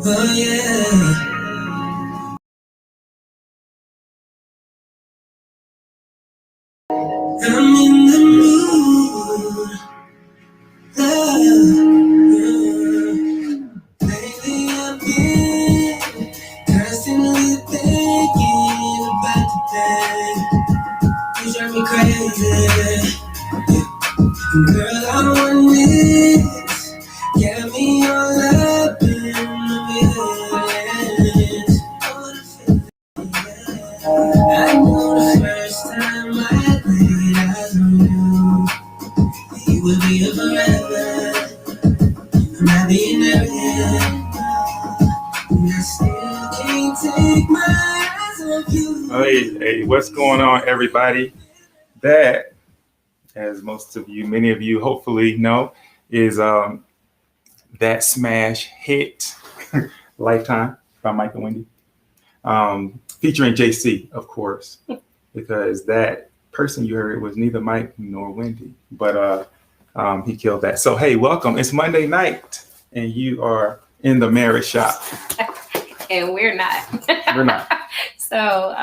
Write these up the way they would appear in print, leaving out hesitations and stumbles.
Oh yeah. I'm in the mood. Lately I've been constantly thinking about the day. You drive me crazy. Girl, I want this. Get me all up in the feelings. I know the first time I laid eyes on you, you would be a forever. I'm not being arrogant, and I still can't take my eyes off you. Hey, what's going on, everybody? That, as many of you hopefully know, is that smash hit Lifetime by Mike and Wendy, featuring JC, of course, because that person you heard was neither Mike nor Wendy, but he killed that. So hey, welcome. It's Monday night, and you are in the marriage shop. And we're not. We're not. So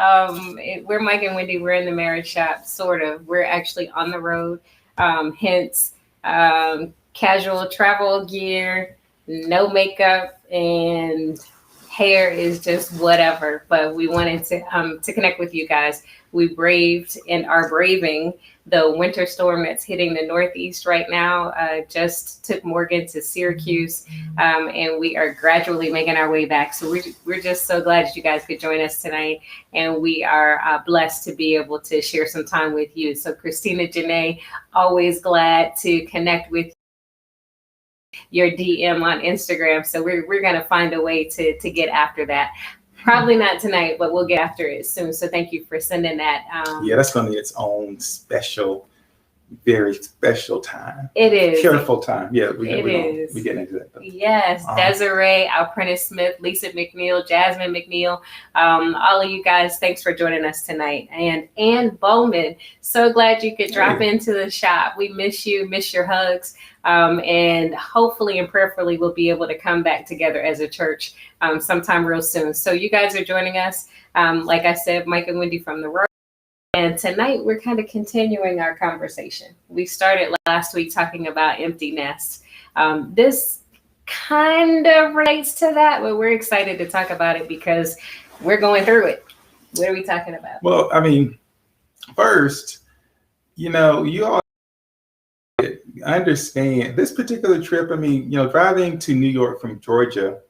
we're Mike and Wendy. We're in the marriage shop, sort of. We're actually on the road, hence casual travel gear, no makeup, and hair is just whatever. But we wanted to connect with you guys. We braved and are braving the winter storm that's hitting the Northeast right now. Just took Morgan to Syracuse, and we are gradually making our way back. So we're just so glad that you guys could join us tonight, and we are blessed to be able to share some time with you. So Christina Janae, always glad to connect with your DM on Instagram. So we're gonna find a way to get after that. Probably not tonight, but we'll get after it soon. So thank you for sending that. Yeah, that's going to be its own special, very special time. It is. Careful time. Yeah, It is. We're getting into that, though. Yes, Desiree, Alprentice Smith, Lisa McNeil, Jasmine McNeil, all of you guys, thanks for joining us tonight. And Ann Bowman, so glad you could drop into the shop. We miss you, miss your hugs. And hopefully and prayerfully we'll be able to come back together as a church sometime real soon. So you guys are joining us. Like I said, Mike and Wendy from the road. And tonight we're kind of continuing our conversation. We started last week talking about empty nests. This kind of relates to that, but we're excited to talk about it because we're going through it. What are we talking about? Well, I mean, first, you all understand this particular trip. I mean, driving to New York from Georgia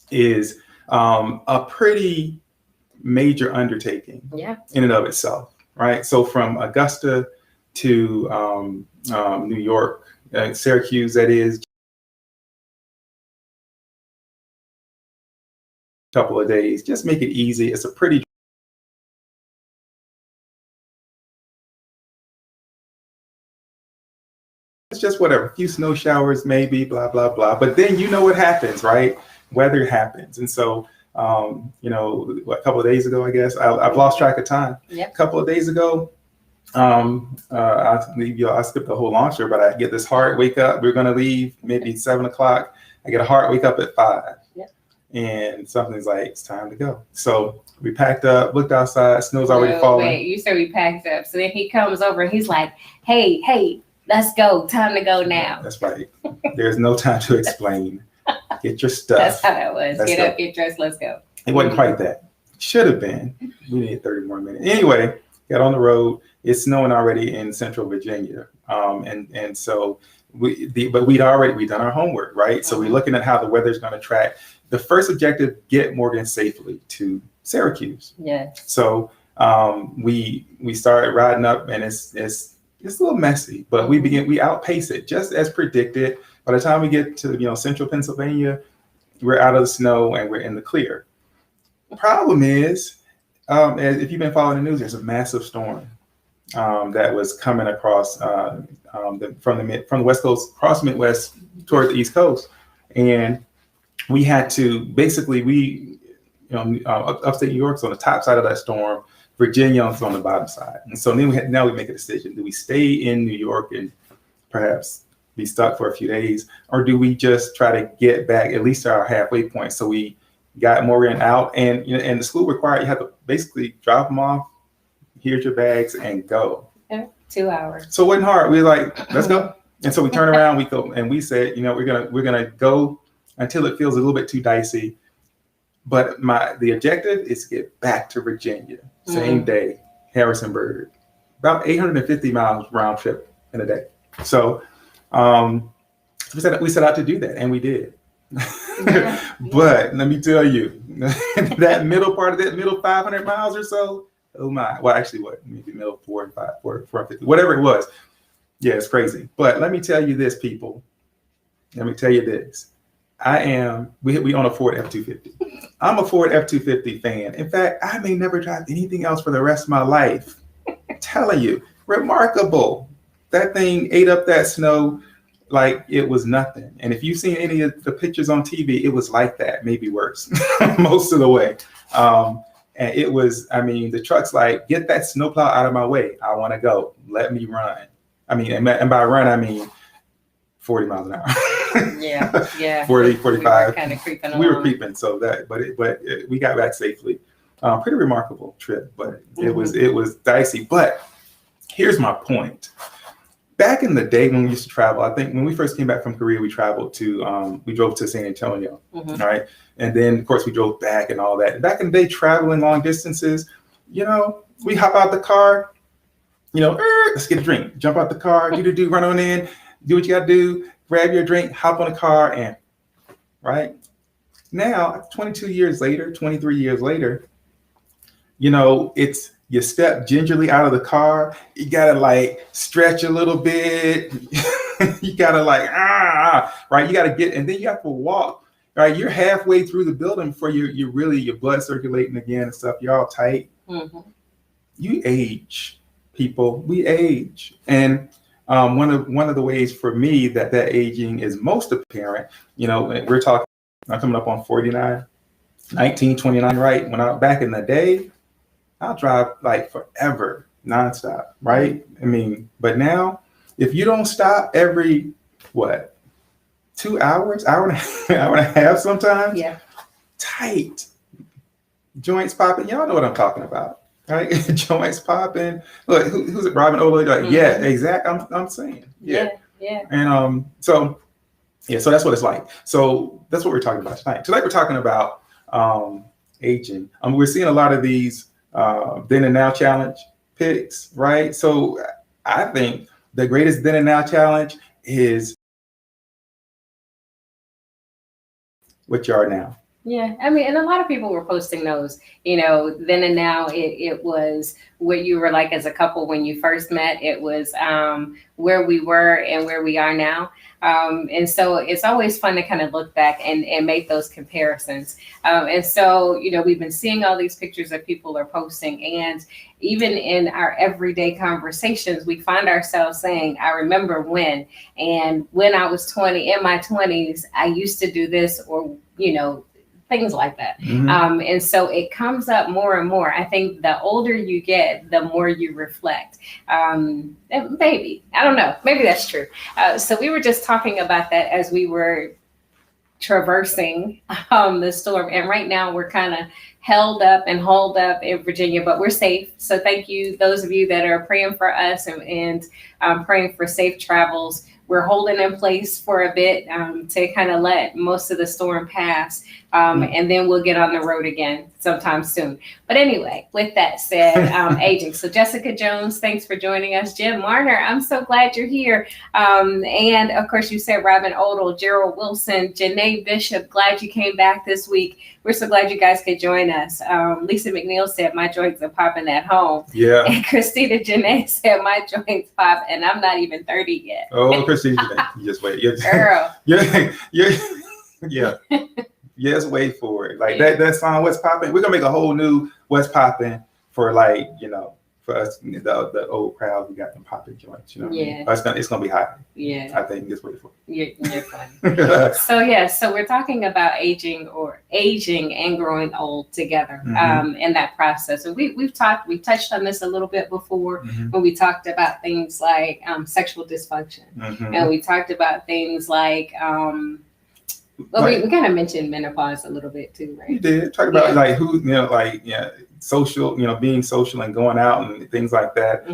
is a pretty major undertaking in and of itself, right? So from Augusta to New York, Syracuse, that is, a couple of days, just make it easy. It's a pretty it's just whatever, a few snow showers, maybe, blah, blah, blah. But then you know what happens, right? Weather happens. And so, a couple of days ago, I guess, I've lost track of time. Yep. A couple of days ago, I skipped the whole launcher, but I get this hard wake up. We're going to leave maybe 7 o'clock. I get a hard wake up at 5. Yep. And something's like, it's time to go. So we packed up, looked outside, snow's already falling. Wait, you said we packed up. So then he comes over and he's like, hey, let's go. Time to go now. That's right. There's no time to explain. Get your stuff. That's how that was. Let's Get go. up, get dressed, let's go. It wasn't quite that. Should have been. We needed 30 more minutes. Anyway, got on the road. It's snowing already in Central Virginia. And so we'd done our homework, right? So we're looking at how the weather's going to track. The first objective, get Morgan safely to Syracuse. Yes. So we started riding up, and it's a little messy, but we outpace it just as predicted. By the time we get to central Pennsylvania, we're out of the snow and we're in the clear. The problem is, if you've been following the news, there's a massive storm that was coming across from the West Coast, across Midwest toward the East Coast, and we had to basically upstate New York's on the top side of that storm. Virginia's on the bottom side. And so then we make a decision. Do we stay in New York and perhaps be stuck for a few days, or do we just try to get back at least to our halfway point? So we got Morgan out, and and the school required you have to basically drop them off, here's your bags, and go. 2 hours. So it wasn't hard. We were like, let's go. And so we turn around, we go, and we said, we're gonna go until it feels a little bit too dicey. But the objective is to get back to Virginia, same day, Harrisonburg, about 850 miles round trip in a day. So we set out to do that, and we did. But let me tell you, that middle part of that middle 500 miles or so, oh my, well, actually what, maybe middle 450, whatever it was. Yeah, it's crazy. But let me tell you this, people. Let me tell you this. We own a Ford F-250. I'm a Ford F-250 fan. In fact, I may never drive anything else for the rest of my life. I'm telling you, remarkable. That thing ate up that snow like it was nothing. And if you've seen any of the pictures on TV, it was like that, maybe worse, most of the way. And it was, the truck's like, get that snowplow out of my way. I want to go. Let me run. And by run, I mean 40 miles an hour. Yeah. 40, 45. We were kind of creeping along. We were creeping, so that, but we got back safely. Pretty remarkable trip, but it was dicey. But here's my point. Back in the day when we used to travel, I think when we first came back from Korea, we drove to San Antonio, right? And then of course we drove back and all that. And back in the day, traveling long distances, we hop out the car, let's get a drink, jump out the car, run on in, do what you gotta do, grab your drink, hop on a car, and right now, 22 years later, 23 years later, it's you step gingerly out of the car. You gotta like stretch a little bit. You gotta like right. You gotta get, and then you have to walk. Right, you're halfway through the building before you're really your blood circulating again and stuff. You're all tight. You age, people. We age, and one of the ways for me that aging is most apparent. We're talking. I'm coming up on 49, 1929. Right, back in the day, I'll drive like forever, nonstop, right? But now, if you don't stop every, 2 hours, hour and a half sometimes? Yeah. Tight. Joints popping. Y'all know what I'm talking about, right? Joints popping. Look, who's it? Robin Ola? Like, yeah, exactly. I'm saying. Yeah. And so that's what it's like. So that's what we're talking about tonight. Tonight we're talking about aging. We're seeing a lot of these then and now challenge picks, right? So I think the greatest then and now challenge is what you are now. Yeah, and a lot of people were posting those, then and now it was what you were like as a couple when you first met. It was where we were and where we are now. And so it's always fun to kind of look back and make those comparisons. And so, we've been seeing all these pictures that people are posting, and even in our everyday conversations, we find ourselves saying, I remember when I was 20, in my 20s, I used to do this, or, things like that. And so it comes up more and more. I think the older you get, the more you reflect. Maybe, I don't know, maybe that's true. So we were just talking about that as we were traversing the storm. And right now we're kind of held up and holed up in Virginia, but we're safe. So thank you, those of you that are praying for us and praying for safe travels. We're holding in place for a bit to kind of let most of the storm pass. And then we'll get on the road again sometime soon. But anyway, with that said, aging. So Jessica Jones, thanks for joining us. Jim Marner, I'm so glad you're here. And of course, you said Robin Odell, Gerald Wilson, Janae Bishop, glad you came back this week. We're so glad you guys could join us. Lisa McNeil said, my joints are popping at home. Yeah. And Christina Janae said, my joints pop, and I'm not even 30 yet. Oh, Christina Janae, you just wait. Girl. Yeah. Yes, wait for it. Like that song, What's Poppin'? We're gonna make a whole new What's Poppin' for for us, the old crowd, we got them popping joints. You know what I mean? It's gonna be hot. Yeah. I think just wait for it. You're funny. So we're talking about aging and growing old together, in that process. And we touched on this a little bit before when we talked about things like sexual dysfunction, and we talked about things like we kind of mentioned menopause a little bit too, right? You did talk about like who, social, being social and going out and things like that.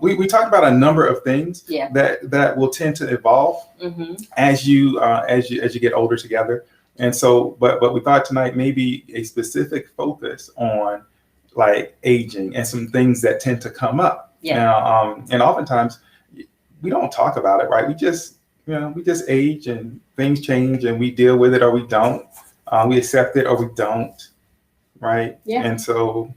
We talked about a number of things that will tend to evolve as you get older together. And so, but we thought tonight maybe a specific focus on like aging and some things that tend to come up. And oftentimes we don't talk about it, right? We just age and things change and we deal with it or we don't. We accept it or we don't. Right. Yeah. And so,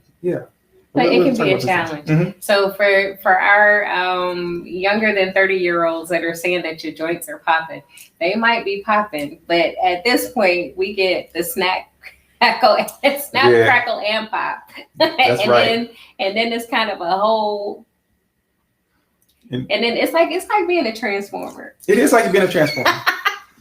but it can be a challenge. So for our younger than 30-year-olds that are saying that your joints are popping, they might be popping, but at this point we get the crackle, and pop. That's right. And then it's kind of a whole. And then it's like being a transformer. It is like being a transformer.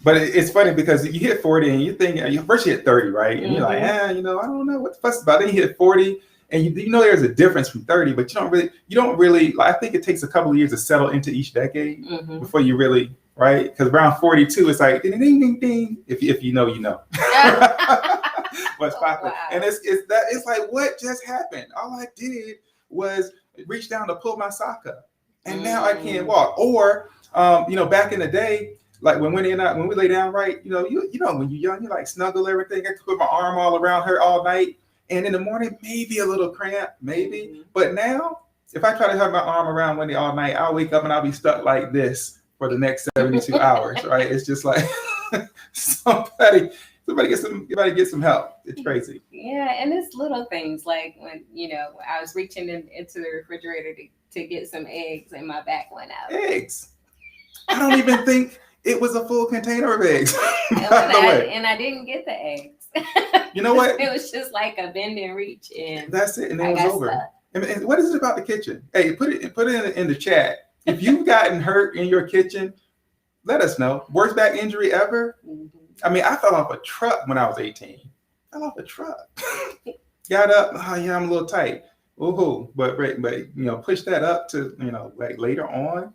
But it's funny because you hit 40 and you think, first you hit 30, right? And you're like, I don't know what the fuss about. Then you hit 40 and you know there's a difference from 30, but you don't really, I think it takes a couple of years to settle into each decade before you really, right? Because around 42, it's like, ding, ding, ding, ding. If you know, you know. What's popping. Wow. And it's like, what just happened? All I did was reach down to pull my sock up. And now I can't walk. Or, back in the day, like when we lay down, right? When you're young, you like snuggle everything. I could put my arm all around her all night. And in the morning, maybe a little cramp, maybe. But now, if I try to have my arm around Wendy all night, I'll wake up and I'll be stuck like this for the next 72 hours, right? It's just like somebody get some help. It's crazy. Yeah, and it's little things like when, I was reaching into the refrigerator to get some eggs and my back went out. Eggs. I don't even think it was a full container of eggs. And I didn't get the eggs. You know what? It was just like a bend and reach, and that's it. And it was over. And what is it about the kitchen? Hey, put it in the chat. If you've gotten hurt in your kitchen, let us know. Worst back injury ever? I mean, I fell off a truck when I was 18. Fell off a truck. Got up. Oh yeah, I'm a little tight. Ooh, but push that up to like later on.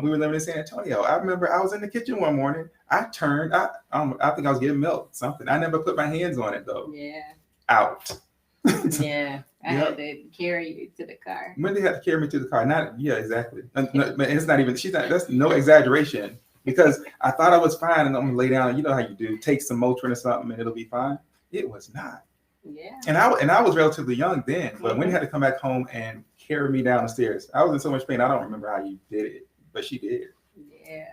We were living in San Antonio. I remember I was in the kitchen one morning. I turned. I think I was getting milk, something. I never put my hands on it though. Yeah. Out. Yeah, I had to carry you to the car. When they had to carry me to the car, exactly. And it's not even. That's no exaggeration because I thought I was fine and I'm gonna lay down. You know how you do. Take some Motrin or something and it'll be fine. It was not. Yeah. And I was relatively young then, but when you had to come back home and carry me down the stairs, I was in so much pain. I don't remember how you did it, but she did. Yeah.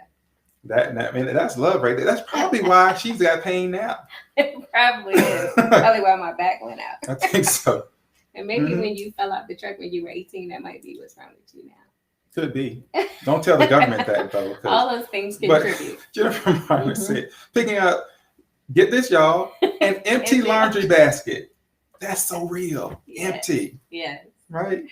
That's love right there. That's probably why she's got pain now. It probably is. Probably why my back went out. I think so. And maybe when you fell off the truck when you were 18, that might be what's wrong with you now. Could be. Don't tell the government that though. All those things contribute. Jennifer Martin said, picking up. Get this, y'all, an empty laundry basket. That's so real. Yes. Empty. Yes. Right?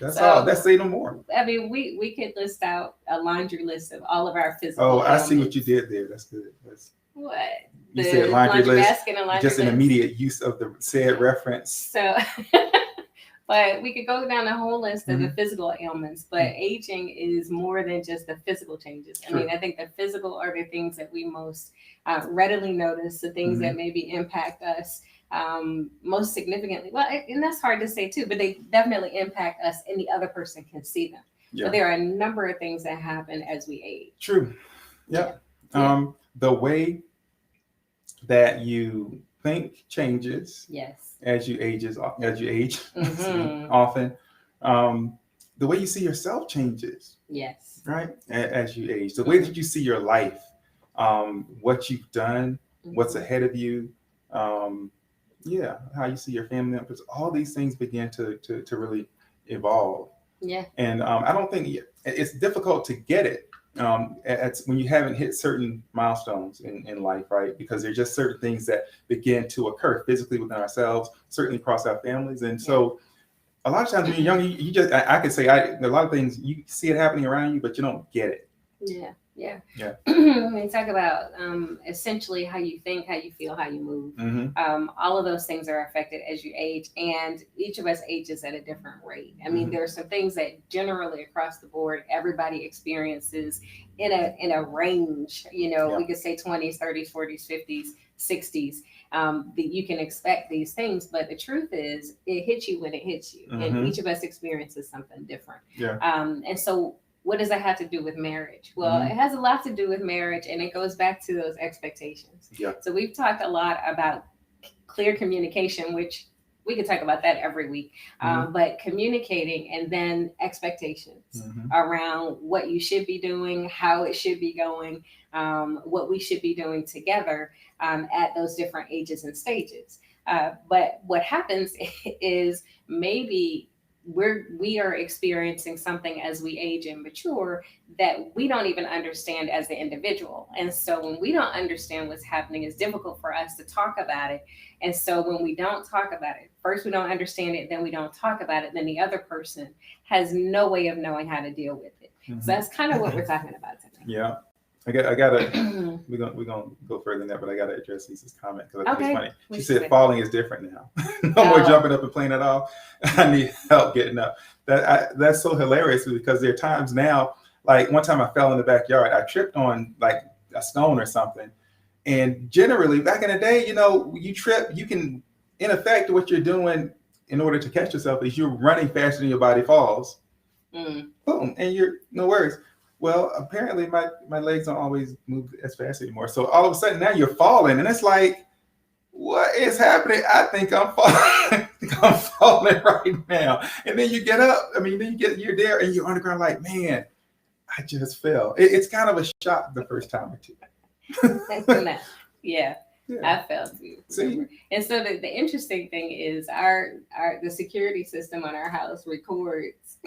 That's all. That's say no more. I mean, we could list out a laundry list of all of our physical I see what you did there. That's good. What? You said laundry list. Basket and laundry just an immediate use of the said reference. So, but we could go down a whole list of the physical ailments, but aging is more than just the physical changes. True. I mean, I think the physical are the things that we most readily notice, the things that maybe impact us most significantly. Well, and that's hard to say too, but they definitely impact us and the other person can see them. Yeah. But there are a number of things that happen as we age. True. Yeah. The way that you think changes. Yes. As you age often, the way you see yourself changes. Yes. Right. As you age, the way that you see your life, what you've done, what's ahead of you, how you see your family members, all these things begin to really evolve. Yeah. And I don't think it's difficult to get it when you haven't hit certain milestones in life, right? Because there's just certain things that begin to occur physically within ourselves, certainly across our families. And so a lot of times when you're young, you just, I could say, a lot of things, you see it happening around you, but you don't get it. Yeah, yeah. Yeah. When we talk about essentially how you think, how you feel, how you move, all of those things are affected as you age, and each of us ages at a different rate. I mean, there are some things that generally across the board everybody experiences in a range. You know, we could say 20s, 30s, 40s, 50s, 60s. That you can expect these things, but the truth is, it hits you when it hits you, and each of us experiences something different. Yeah. And so what does that have to do with marriage? Well, it has a lot to do with marriage, and it goes back to those expectations. Yeah. So we've talked a lot about clear communication, which we could talk about that every week. But communicating and then expectations around what you should be doing, how it should be going, what we should be doing together at those different ages and stages. But what happens is maybe we are experiencing something as we age and mature that we don't even understand as an individual. And so when we don't understand what's happening, it's difficult for us to talk about it. And so when we don't talk about it, first we don't understand it, then we don't talk about it, then the other person has no way of knowing how to deal with it. So that's kind of what we're talking about today. Yeah. I gotta we're gonna go further than that, but I gotta address Lisa's comment because I think it's funny. She said falling is different now. No more jumping up and playing it off. I need help getting up. That's so hilarious because there are times now, like one time I fell in the backyard. I tripped on like a stone or something. And generally back in the day, you know, you trip, you can, in effect, what you're doing in order to catch yourself is you're running faster than your body falls. Boom, and you're no worries. Well, apparently my legs don't always move as fast anymore. So all of a sudden now you're falling, and it's like, what is happening? I think I'm falling. I'm falling right now. And then you get up. I mean, then you're there and you're on the ground like, man, I just fell. It's kind of a shock the first time or two. Yeah. I fell too. See? And so the interesting thing is the security system on our house records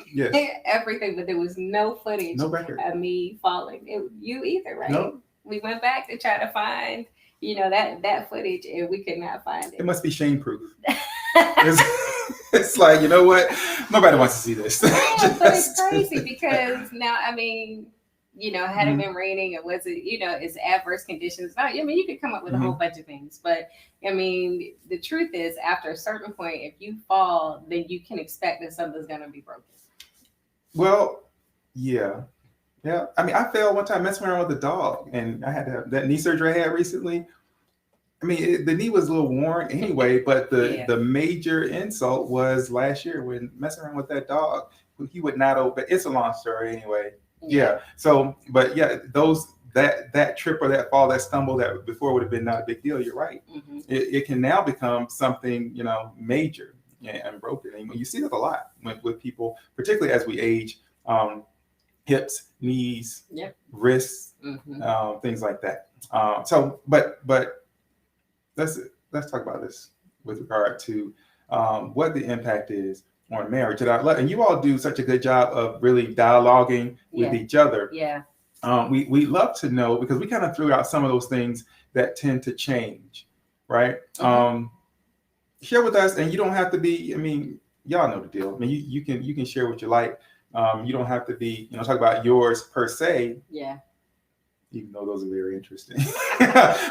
everything, but there was no footage of me falling. You either, right? No. We went back to try to find, that footage, and we could not find it. It must be shame proof. It's like, you know what? Nobody wants to see this. Yeah, but it's crazy because now, I mean, had it been raining, or was it, it's adverse conditions. I mean, you could come up with a whole bunch of things, but I mean, the truth is, after a certain point, if you fall, then you can expect that something's going to be broken. Well, yeah. I mean, I fell one time messing around with a dog, and I had to have that knee surgery I had recently. I mean, the knee was a little worn anyway, but the major insult was last year when messing around with that dog. He would not open. It's a long story anyway. Yeah. So, but yeah, that trip or that fall, that stumble that before would have been not a big deal. You're right. It can now become something, major and broken. And you see that a lot with people, particularly as we age, hips, knees, wrists, things like that. So, but let's talk about this with regard to what the impact is on marriage. And you all do such a good job of really dialoguing with each other. Yeah. We love to know, because we kind of threw out some of those things that tend to change, right? Share with us, and you don't have to be, I mean, y'all know the deal. I mean, you can share what you like. You don't have to be, talk about yours per se. Yeah. Even though those are very interesting.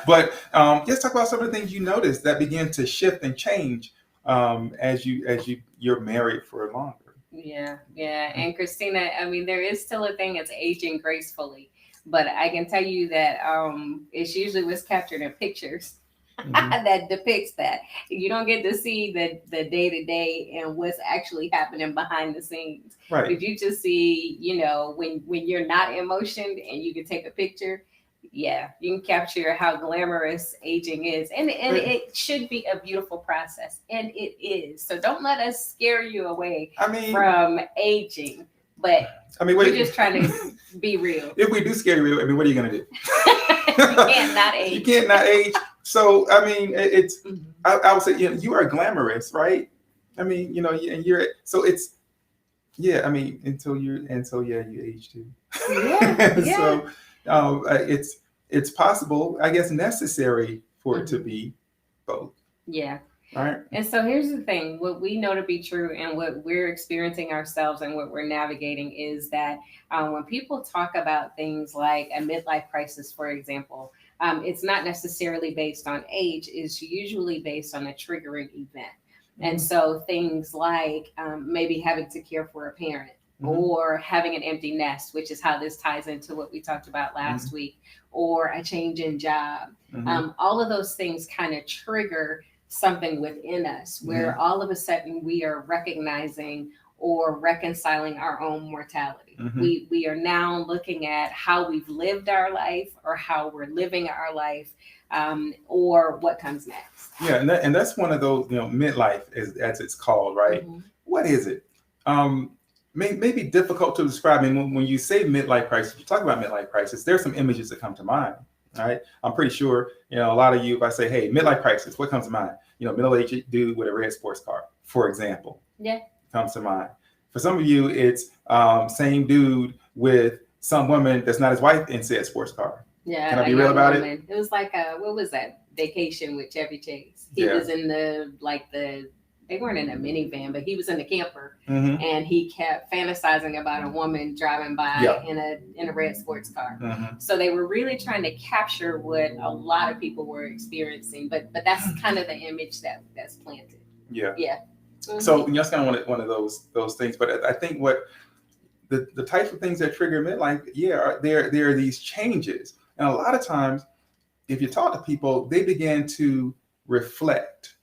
But let's talk about some of the things you noticed that begin to shift and change as you're married for longer. Yeah. And Christina, I mean, there is still a thing as aging gracefully, but I can tell you that it's usually what's captured in pictures that depicts that. You don't get to see the day-to-day and what's actually happening behind the scenes. Right. But you just see, when you're not in motion and you can take a picture, you can capture how glamorous aging is. And it should be a beautiful process. And it is. So don't let us scare you away from aging. But we're just trying to be real. If we do scare you, what are you going to do? You can't not age. You can't not age. So, it's, I would say, you are glamorous, right? I mean, and you're, so it's, until you age too. Yeah. So, it's possible, I guess, necessary for it to be both. Yeah. Right. And so here's the thing, what we know to be true and what we're experiencing ourselves and what we're navigating is that when people talk about things like a midlife crisis, for example, it's not necessarily based on age, it's usually based on a triggering event. And so things like maybe having to care for a parent, or having an empty nest, which is how this ties into what we talked about last week, or a change in job. All of those things kind of trigger something within us where all of a sudden we are recognizing or reconciling our own mortality. We are now looking at how we've lived our life or how we're living our life, or what comes next. Yeah, and that's one of those, midlife as it's called, right? What is it? May be difficult to describe. I mean, when you say midlife crisis, you talk about midlife crisis, there's some images that come to mind. All right. I'm pretty sure, a lot of you, if I say, hey, midlife crisis, what comes to mind? Middle-aged dude with a red sports car, for example. Yeah. Comes to mind. For some of you, it's same dude with some woman that's not his wife in said sports car. Yeah. Can I be real about it? It was like what was that? Vacation with Chevy Chase. He was in they weren't in a minivan, but he was in the camper, and he kept fantasizing about a woman driving by in a red sports car. So they were really trying to capture what a lot of people were experiencing, but that's kind of the image that's planted. Yeah. Mm-hmm. So that's kind of one of those things. But I think what the types of things that trigger midlife, there are these changes, and a lot of times, if you talk to people, they begin to reflect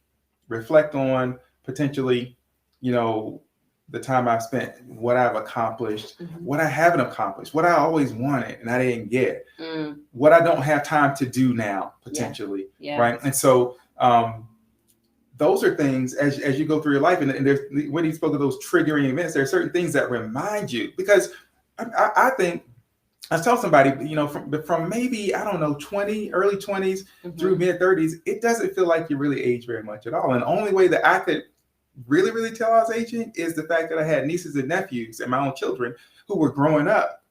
on potentially, the time I've spent, what I've accomplished, what I haven't accomplished, what I always wanted and I didn't get, what I don't have time to do now, potentially, right? And so those are things as you go through your life, and there's, when you spoke of those triggering events, there are certain things that remind you, because I think, I was telling somebody, from maybe, I don't know, early 20s through mid 30s, it doesn't feel like you really age very much at all. And the only way that I could really, really tell I was aging is the fact that I had nieces and nephews and my own children who were growing up.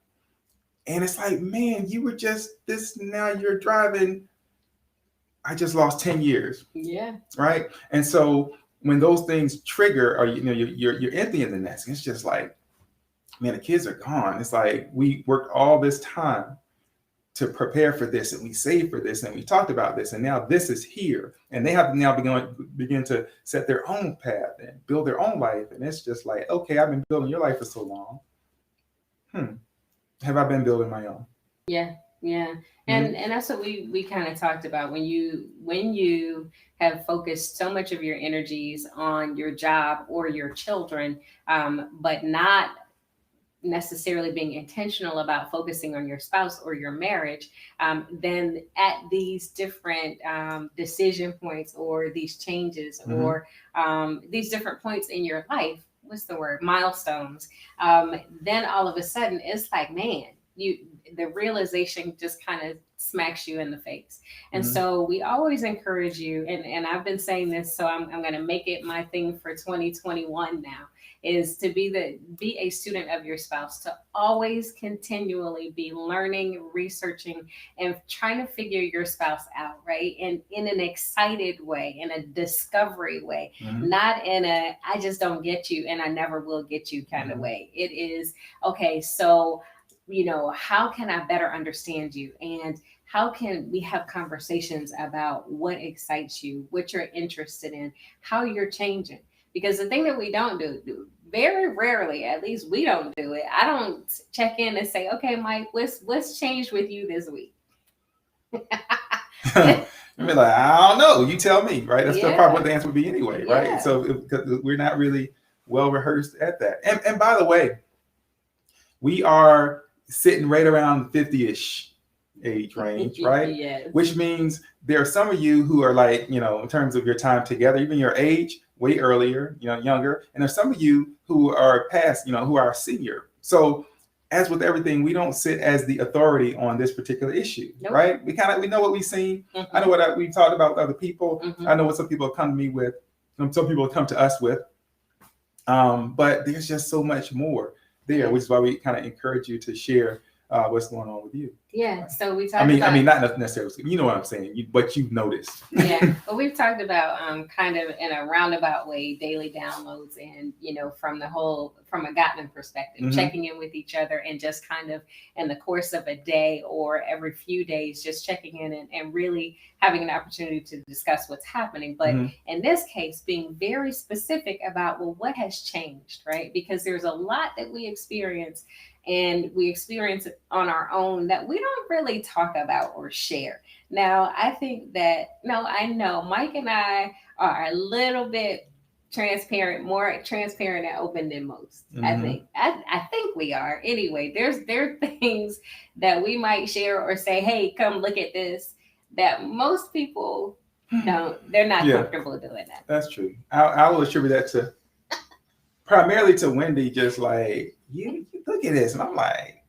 And it's like, man, you were just this, now you're driving. I just lost 10 years. Yeah. Right. And so when those things trigger, or, you're empty in the nest, it's just like, man, the kids are gone. It's like we worked all this time to prepare for this, and we saved for this, and we talked about this, and now this is here, and they have to now begin to set their own path and build their own life. And it's just like, okay, I've been building your life for so long. Have I been building my own? Yeah. And that's what we kind of talked about when you have focused so much of your energies on your job or your children, but not necessarily being intentional about focusing on your spouse or your marriage, then at these different decision points or these changes or these different points in your life, milestones, then all of a sudden it's like, man, the realization just kind of smacks you in the face. And so we always encourage you, and I've been saying this, so I'm going to make it my thing for 2021 now, is to be a student of your spouse, to always continually be learning, researching, and trying to figure your spouse out, right? And in an excited way, in a discovery way, not in a I just don't get you and I never will get you kind of way. It is, okay, so how can I better understand you? And how can we have conversations about what excites you, what you're interested in, how you're changing? Because the thing that we don't do very rarely, at least we don't do it. I don't check in and say, okay, Mike, what's changed with you this week? I'd be like, I don't know. You tell me, right? That's probably what the answer would be anyway, right? So we're not really well rehearsed at that. And by the way, we are sitting right around 50-ish age range, right? Yes. Which means there are some of you who are like, in terms of your time together, even your age, way earlier, younger. And there's some of you who are past, who are senior. So as with everything, we don't sit as the authority on this particular issue, right? We know what we've seen. I know what we've talked about with other people. I know what some people have come to me with, some people have come to us with. But there's just so much more there, which is why we kind of encourage you to share what's going on with you. Yeah, so we talked about. I mean, not necessarily. You know what I'm saying, but you've noticed. Yeah, well, we've talked about kind of in a roundabout way daily downloads, and from a Gottman perspective, checking in with each other, and just kind of in the course of a day or every few days, just checking in and really having an opportunity to discuss what's happening. But in this case, being very specific about, well, what has changed, right? Because there's a lot that we experience, and we experience it on our own that we don't really talk about or share. Now, I think that, I know Mike and I are a little bit more transparent and open than most. I think we are. Anyway, there are things that we might share or say, hey, come look at this, that most people don't. They're not comfortable doing that. That's true. I will attribute that primarily to Wendy, just like, you look at this. And I'm like,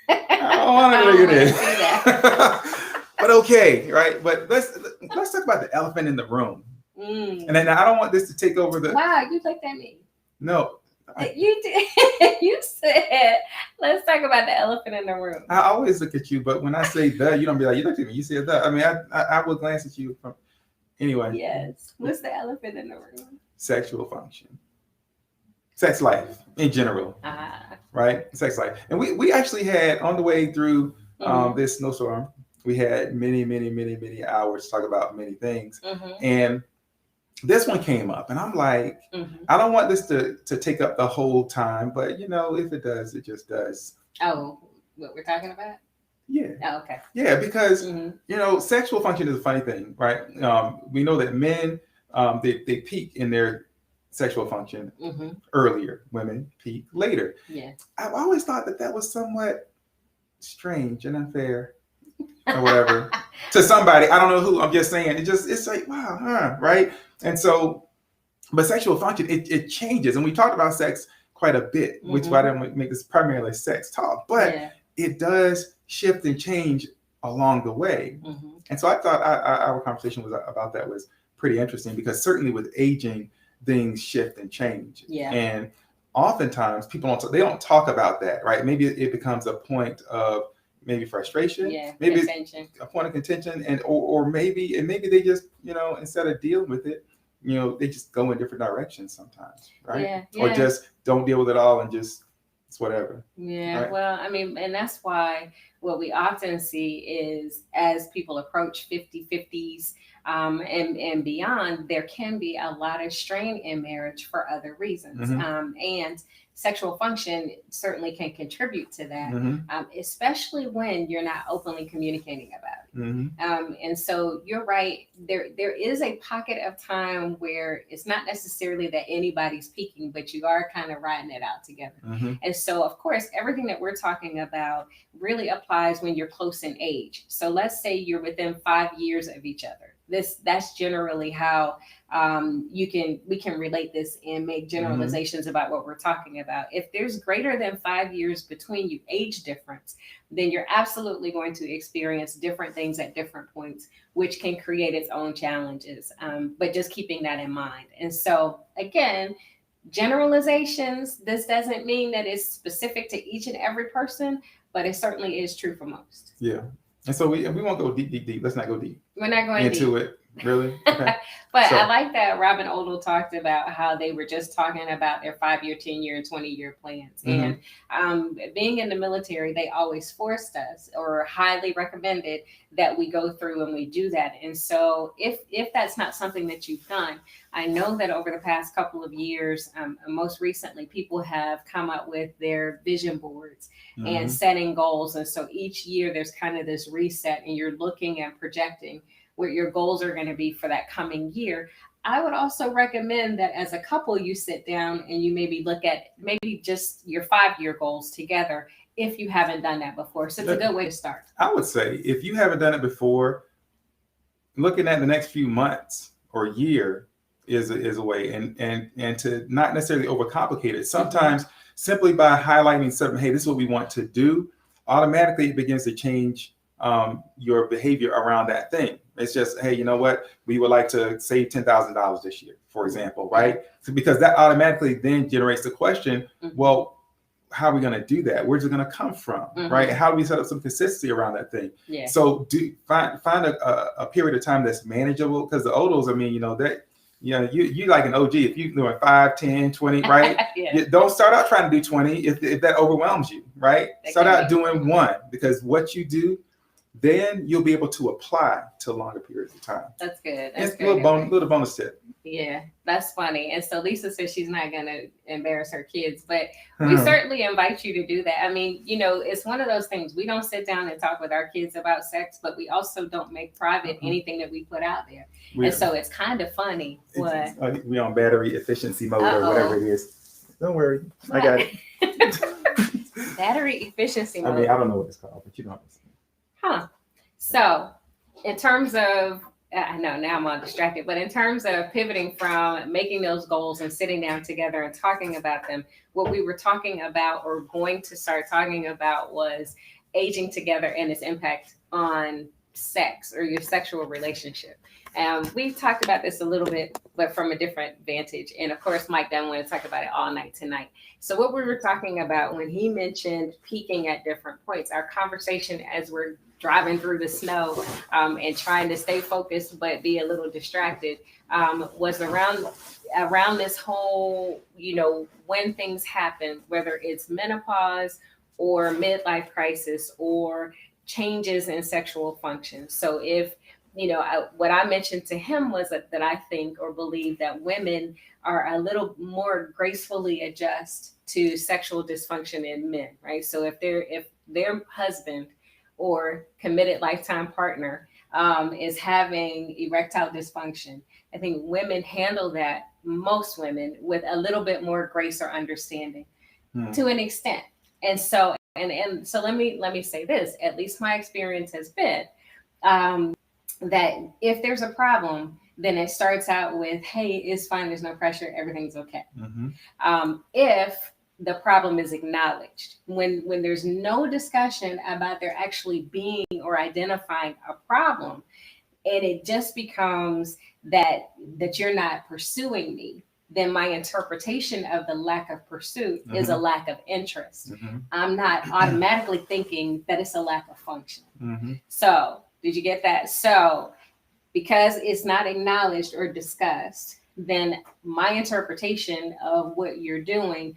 I don't want to look at this. But okay, right? But let's talk about the elephant in the room. And then I don't want this to take over the. Wow, you looked at me. No. You did. You said, let's talk about the elephant in the room. I always look at you, but when I say the, you don't be like, you looked at me. You said the. I mean, I will glance at you from. Anyway. Yes. What's the elephant in the room? Sexual function. Sex life in general. Right? Sex life. And we actually had, on the way through this snowstorm, we had many, many, many, many hours to talk about many things. And this one came up, and I'm like, I don't want this to take up the whole time, but if it does, it just does. Oh, what we're talking about? Yeah. Oh, okay. Yeah, because sexual function is a funny thing, right? We know that men they peak in their sexual function earlier. Women peak later. Yeah. I've always thought that was somewhat strange and unfair. Or whatever to somebody, I don't know who. I'm just saying it's like, wow, right? And so, but sexual function it changes, and we talked about sex quite a bit, which is why I didn't make this primarily sex talk, but it does shift and change along the way. And so I thought our conversation about that was pretty interesting, because certainly with aging, things shift and change. Yeah. And oftentimes people don't talk about that, right? Maybe it becomes a point of maybe frustration, maybe contention. A point of contention, and or maybe they just instead of dealing with it, they just go in different directions sometimes, right? Or just don't deal with it all and just it's whatever. Yeah, right? Well, I mean, and that's why what we often see is as people approach 50s and beyond, there can be a lot of strain in marriage for other reasons, and sexual function certainly can contribute to that, especially when you're not openly communicating about it. And so you're right, there is a pocket of time where it's not necessarily that anybody's peaking, but you are kind of riding it out together. And so, of course, everything that we're talking about really applies when you're close in age. So let's say you're within 5 years of each other. That's generally how we can relate this and make generalizations about what we're talking about. If there's greater than 5 years between you, age difference, then you're absolutely going to experience different things at different points, which can create its own challenges. But just keeping that in mind. And so again, generalizations, this doesn't mean that it's specific to each and every person, but it certainly is true for most. Yeah. And so we won't go deep. Let's not go deep. We're not going into it. Really? Okay. But I like that Robin Odell talked about how they were just talking about their 5-year, 10-year, and 20-year plans. And being in the military, they always forced us or highly recommended that we go through and we do that. And so if that's not something that you've done, I know that over the past couple of years, most recently, people have come up with their vision boards and setting goals. And so each year there's kind of this reset, and you're looking and projecting what your goals are going to be for that coming year. I would also recommend that as a couple, you sit down and you maybe look at just your 5-year goals together if you haven't done that before. So it's a good way to start. I would say if you haven't done it before, looking at the next few months or year is a way, and to not necessarily overcomplicate it. Sometimes simply by highlighting something, hey, this is what we want to do, automatically it begins to change your behavior around that thing. It's just, hey, you know what? We would like to save $10,000 this year, for example, right? So because that automatically then generates the question, well, how are we going to do that? Where's it going to come from, right? How do we set up some consistency around that thing? Yeah. So find a period of time that's manageable, because the Odos, I mean, you like an OG if you're doing 5, 10, 20, right? Yeah. Don't start out trying to do 20 if that overwhelms you, right? Start out doing 1, because what you do, then you'll be able to apply to longer periods of time. That's good. That's a little bonus tip. Yeah, that's funny. And so Lisa says she's not going to embarrass her kids, but we certainly invite you to do that. I mean, it's one of those things. We don't sit down and talk with our kids about sex, but we also don't make private anything that we put out there. And so it's kind of funny. We on battery efficiency mode or whatever it is. Don't worry. I got it. Battery efficiency mode. I mean, I don't know what it's called, but you know what I'm saying. So in terms of, I know now I'm all distracted, but in terms of pivoting from making those goals and sitting down together and talking about them, what we were talking about or going to start talking about was aging together and its impact on sex or your sexual relationship. We've talked about this a little bit, but from a different vantage. And of course, Mike doesn't want to talk about it all night tonight. So what we were talking about when he mentioned peaking at different points, our conversation as we're driving through the snow and trying to stay focused but be a little distracted was around this whole, when things happen, whether it's menopause or midlife crisis or changes in sexual function. So if what I mentioned to him was that I think or believe that women are a little more gracefully adjust to sexual dysfunction in men, right? So if their husband or committed lifetime partner is having erectile dysfunction, I think women handle that, most women, with a little bit more grace or understanding to an extent. And so let me say this, at least my experience has been that if there's a problem, then it starts out with, hey, it's fine, there's no pressure, everything's okay. If the problem is acknowledged, when there's no discussion about there actually being or identifying a problem, and it just becomes that you're not pursuing me, then my interpretation of the lack of pursuit is a lack of interest. I'm not automatically thinking that it's a lack of function. So did you get that? So because it's not acknowledged or discussed, then my interpretation of what you're doing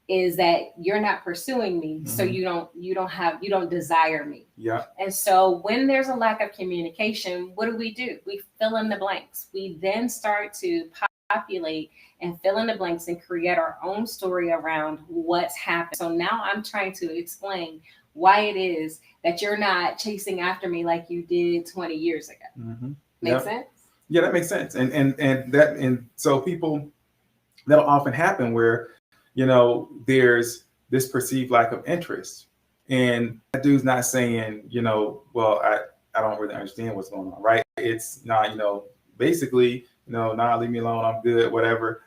is that you're not pursuing me. So you don't desire me. Yeah. And so when there's a lack of communication, what do? We fill in the blanks. We then start to populate and fill in the blanks and create our own story around what's happened. So now I'm trying to explain why it is that you're not chasing after me like you did 20 years ago. Make sense? Yeah, that makes sense. And so people, that'll often happen where, there's this perceived lack of interest. And that dude's not saying, well, I don't really understand what's going on, right? It's not, basically, nah, leave me alone, I'm good, whatever.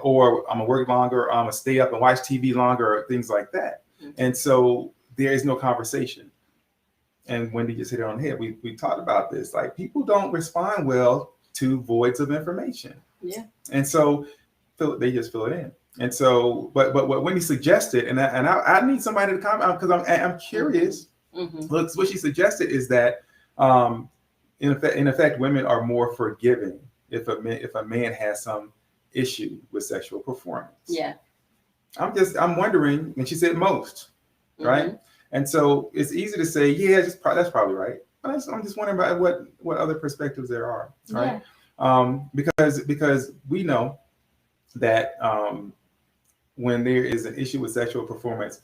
Or I'm gonna work longer, I'm gonna stay up and watch TV longer, or things like that. And so there is no conversation. And Wendy just hit it on the head. We talked about this. Like, people don't respond well to voids of information. Yeah. And so they just fill it in. And so, but what Wendy suggested, and I need somebody to comment because I'm curious. Look, what she suggested is that in effect, women are more forgiving if a man has some issue with sexual performance. Yeah. I'm wondering, and she said most, right? And so it's easy to say, yeah, that's probably right. But I'm just wondering about what other perspectives there are, right? Yeah. Because we know that when there is an issue with sexual performance,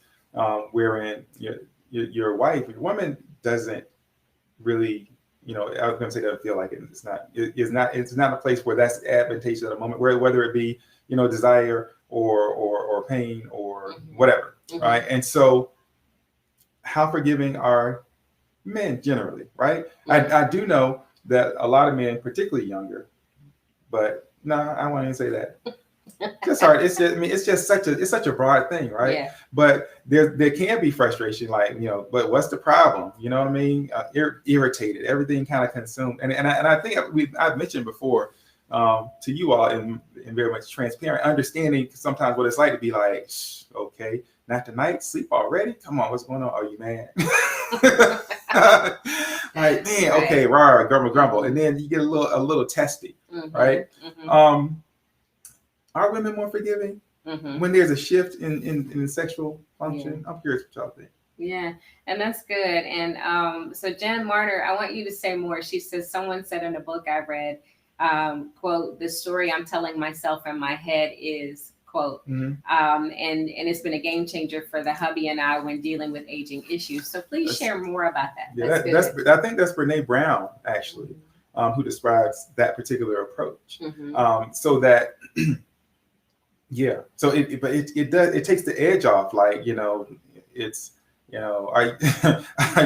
wherein your wife, your woman doesn't really, I was going to say doesn't feel like it. It's not a place where that's advantageous at a moment, whether it be desire or pain or whatever, right? And so, how forgiving are men generally, right? I do know that a lot of men, particularly younger, but no, I won't even say that. Just hard. It's just such a broad thing, right? Yeah. But there can be frustration, like, but what's the problem? You know what I mean? Irritated, everything kind of consumed. And I think I've mentioned before to you all in very much transparent understanding sometimes what it's like to be like, okay, not tonight, sleep already. Come on, what's going on? Are you mad? Like, man, okay, rah, grumble, and then you get a little testy, right? Are women more forgiving when there's a shift in sexual function? I'm curious what y'all think. Yeah, and that's good. And so Jen Martyr, I want you to say more. She says, someone said in a book I read, quote, the story I'm telling myself in my head is, quote, and it's been a game changer for the hubby and I when dealing with aging issues. So please share more about that. Yeah, I think that's Brene Brown, actually, who describes that particular approach. So that, yeah, so it takes the edge off. Like, it's, are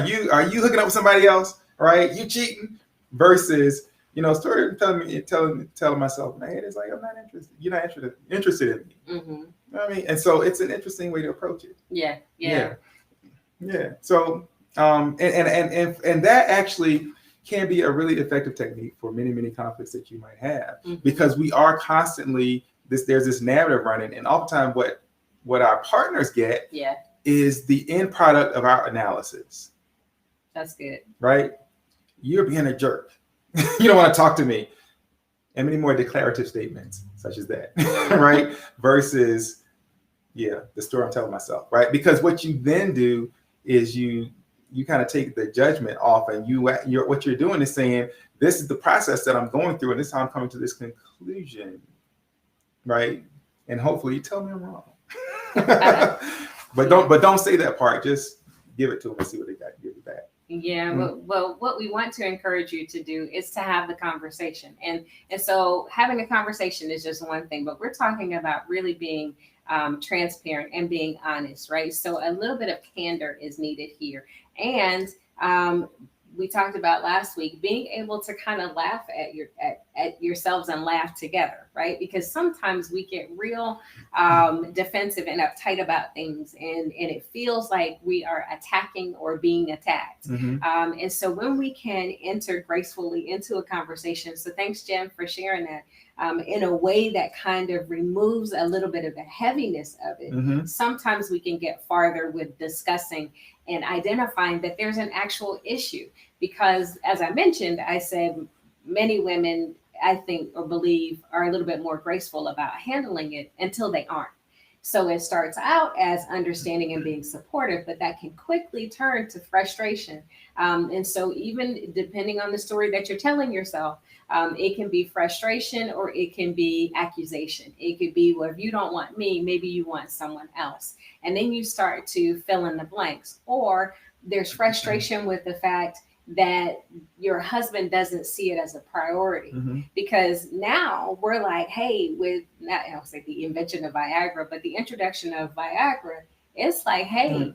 you hooking up with somebody else, right? You cheating versus, sort of telling myself, man, it's like, I'm not interested. You're not interested in me. You know what I mean? And so it's an interesting way to approach it. Yeah. So, and that actually can be a really effective technique for many, many conflicts that you might have, because we are constantly, there's this narrative running, and oftentimes what our partners get is the end product of our analysis. That's good. Right? You're being a jerk. You don't want to talk to me. And many more declarative statements such as that, right? Versus, the story I'm telling myself, right? Because what you then do is you kind of take the judgment off, and what you're doing is saying, this is the process that I'm going through, and this is how I'm coming to this conclusion, right? And hopefully you tell me I'm wrong. But don't say that part. Just give it to them and see what they got to give you back. Yeah, well, what we want to encourage you to do is to have the conversation. And so having a conversation is just one thing, but we're talking about really being transparent and being honest, right? So a little bit of candor is needed here. And we talked about last week, being able to kind of laugh at yourselves and laugh together, right? Because sometimes we get real defensive and uptight about things, and it feels like we are attacking or being attacked. And so when we can enter gracefully into a conversation, so thanks, Jen, for sharing that, in a way that kind of removes a little bit of the heaviness of it. Sometimes we can get farther with discussing and identifying that there's an actual issue. Because as I mentioned, I said many women, I think or believe, are a little bit more graceful about handling it until they aren't. So it starts out as understanding and being supportive, but that can quickly turn to frustration. And so even depending on the story that you're telling yourself, it can be frustration or it can be accusation. It could be, well, if you don't want me, maybe you want someone else. And then you start to fill in the blanks. Or there's frustration with the fact that your husband doesn't see it as a priority, because now we're like, hey, with not I'll say the invention of Viagra, but the introduction of Viagra, it's like, hey,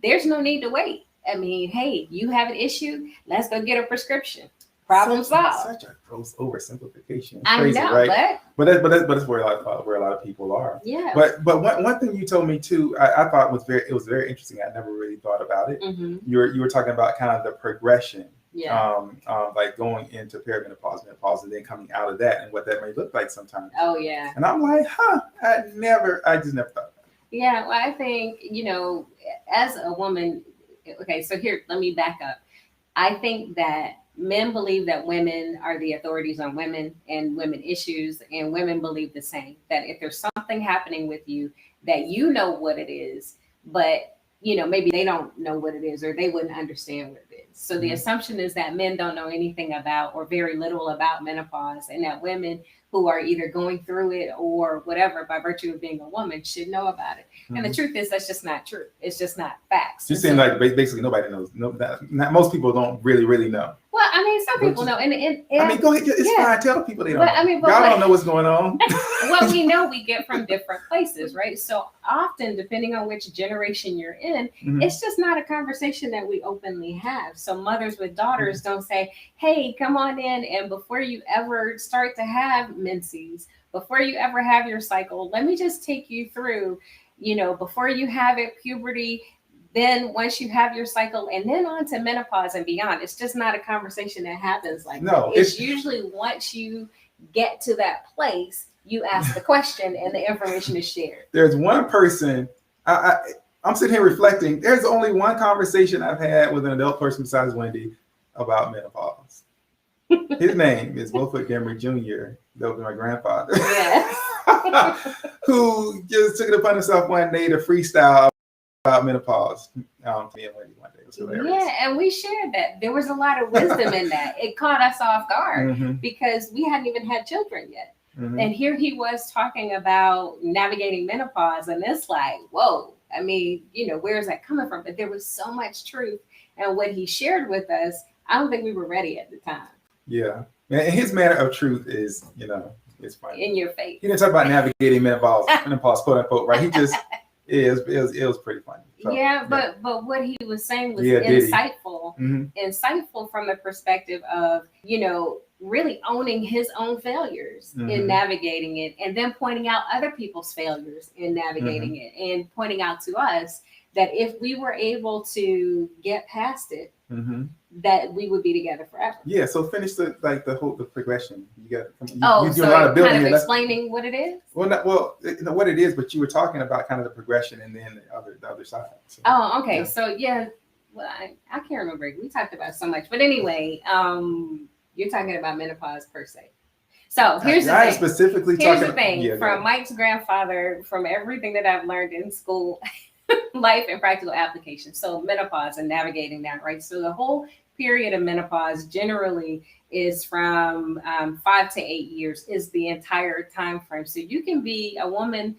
there's no need to wait. I mean, hey, you have an issue, let's go get a prescription. Problem solved. Such a gross oversimplification. It's I crazy, know, right? But that's where a lot of people are. Yeah. But one thing you told me too, I thought was very interesting. I never really thought about it. You were talking about kind of the progression, like going into perimenopause, menopause, and then coming out of that, and what that may look like sometimes. Oh yeah. And I'm like, I just never thought about it. Yeah. Well, I think as a woman, okay. So here, let me back up. I think that men believe that women are the authorities on women and women issues, and women believe the same, that if there's something happening with you, that you know what it is, but maybe they don't know what it is, or they wouldn't understand what it is. So the assumption is that men don't know anything about, or very little about, menopause, and that women who are either going through it or whatever by virtue of being a woman should know about it. And the truth is, that's just not true. It's just not facts. You're saying like basically nobody knows. Most people don't really know. Well, I mean, some people know. And I mean, go ahead. It's fine. Tell people they don't know. I mean, y'all don't know what's going on. What we know, we get from different places, right? So often, depending on which generation you're in, it's just not a conversation that we openly have. So mothers with daughters don't say, hey, come on in. And before you ever start to have menses, before you ever have your cycle, let me just take you through, before you have it, puberty, then once you have your cycle, and then on to menopause and beyond. It's just not a conversation that happens like that. It's usually once you get to that place, you ask the question and the information is shared. There's one person, I'm sitting here reflecting. There's only one conversation I've had with an adult person besides Wendy about menopause. His name is Wilford Gemry Jr. That was my grandfather. Yes. Who just took it upon himself one day to freestyle about menopause to me and Wendy one day. It was hilarious. Yeah, and we shared that. There was a lot of wisdom in that. It caught us off guard because we hadn't even had children yet. And here he was talking about navigating menopause, and it's like, whoa. I mean, where is that coming from? But there was so much truth, and what he shared with us, I don't think we were ready at the time. Yeah, and his manner of truth is, it's funny. In your face. He didn't talk about navigating menopause, quote unquote, right? He just, it was pretty funny. So, yeah, but what he was saying was insightful. Insightful from the perspective of, really owning his own failures in navigating it, and then pointing out other people's failures in navigating it, and pointing out to us that if we were able to get past it, that we would be together forever. Yeah. So finish the progression. You doing a lot of building kind of explaining what it is. What it is, but you were talking about kind of the progression and then the other side. So, okay. Yeah. So yeah, well, I can't remember. We talked about so much, but anyway, you're talking about menopause per se. So here's the thing. Specifically here's the thing. From Mike's grandfather, from everything that I've learned in school, life and practical application. So menopause and navigating that, right? So the whole period of menopause generally is from 5 to 8 years is the entire time frame. So you can be a woman